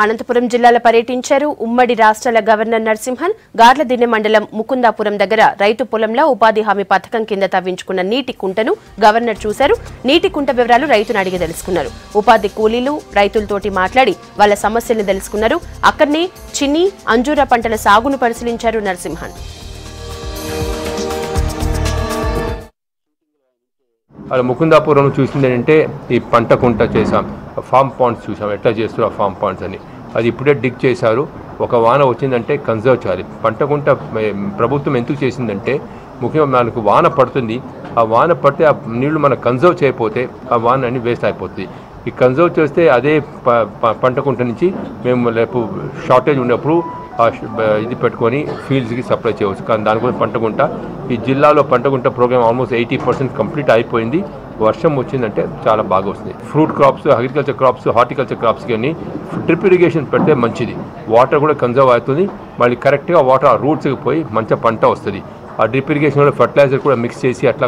అనంతపురం జిల్లాలో పర్యటించారు. ఉమ్మడి రాష్ట్రాల గవర్నర్ నరసింహన్ గార్లదిన్నె మండలం ముకుందాపురం దగ్గర రైతు పొలంలో ఉపాధి హామీ పథకం కింద తవ్వించుకున్న నీటి కుంటను గవర్నర్ చూశారు. నీటి కుంట వివరాలు రైతును అడిగి తెలుసుకున్నారు. ఉపాధి కూలీలు రైతులతోటి మాట్లాడి వాళ్ళ సమస్యల్ని తెలుసుకున్నారు. అక్కడనే చిన్ని అంజూర పంటల సాగును పరిశీలించారు నరసింహన్. అలా ముకుందాపురం చూసింది ఏంటంటే ఈ పంట కుంట చేసాం, ఫామ్ పాండ్స్ చూసాం, ఎట్లా చేస్తారు ఆ ఫామ్ పాండ్స్ అని. అది ఇప్పుడే డిగ్ చేశారు. ఒక వాన వచ్చిందంటే కన్జర్వ్ చేయాలి. పంట కుంట ప్రభుత్వం ఎందుకు చేసిందంటే ముఖ్యంగా మనకు వాన పడుతుంది, ఆ వాన పడితే ఆ నీళ్లు మనకు కన్జర్వ్ చేయకపోతే ఆ వాన అన్ని వేస్ట్ అయిపోతుంది. ఈ కన్జర్వ్ చేస్తే అదే పంట కుంట నుంచి మేము రేపు షార్టేజ్ ఉన్నప్పుడు ఇది పెట్టుకొని ఫీల్డ్స్కి సప్లై చేయవచ్చు. కానీ దానికోసం పంటకుంట ఈ జిల్లాలో పంటకుంట ప్రోగ్రామ్ ఆల్మోస్ట్ 80% కంప్లీట్ అయిపోయింది. వర్షం వచ్చిందంటే చాలా బాగా వస్తుంది. Fruit crops, agriculture crops, horticulture crops కానీ డ్రిప్ ఇరిగేషన్ పెడితే మంచిది. వాటర్ కూడా కన్జర్వ్ అవుతుంది. మళ్ళీ కరెక్ట్గా వాటర్ ఆ రూట్స్కి పోయి మంచి పంట వస్తుంది. ఆ డ్రిప్ ఇరిగేషన్లో ఫర్టిలైజర్ కూడా మిక్స్ చేసి అట్లా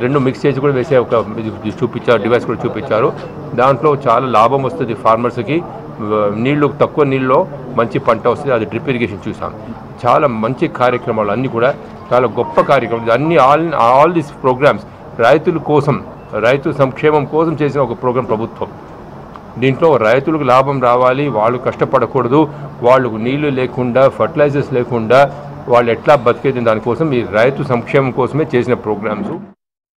రెండు మిక్స్ చేసి కూడా వేసే ఒక చూపించారు, డివైస్ కూడా చూపించారు. దాంట్లో చాలా లాభం వస్తుంది ఫార్మర్స్కి. నీళ్లు తక్కువ నీళ్ళలో మంచి పంట వస్తుంది. అది డ్రిప్ ఇరిగేషన్ చూసాం. చాలా మంచి కార్యక్రమాలు అన్నీ కూడా చాలా గొప్ప కార్యక్రమాలు అన్నీ. ఆల్ దీస్ ప్రోగ్రామ్స్ రైతుల కోసం, రైతు సంక్షేమం కోసం చేసిన ఒక ప్రోగ్రాం ప్రభుత్వం. దీంట్లో రైతులకు లాభం రావాలి, వాళ్ళు కష్టపడకూడదు, వాళ్ళకు నీళ్లు లేకుండా ఫర్టిలైజర్స్ లేకుండా వాళ్ళు ఎట్లా బతికేది దానికోసం ఈ రైతు సంక్షేమం కోసమే చేసిన ప్రోగ్రామ్స్.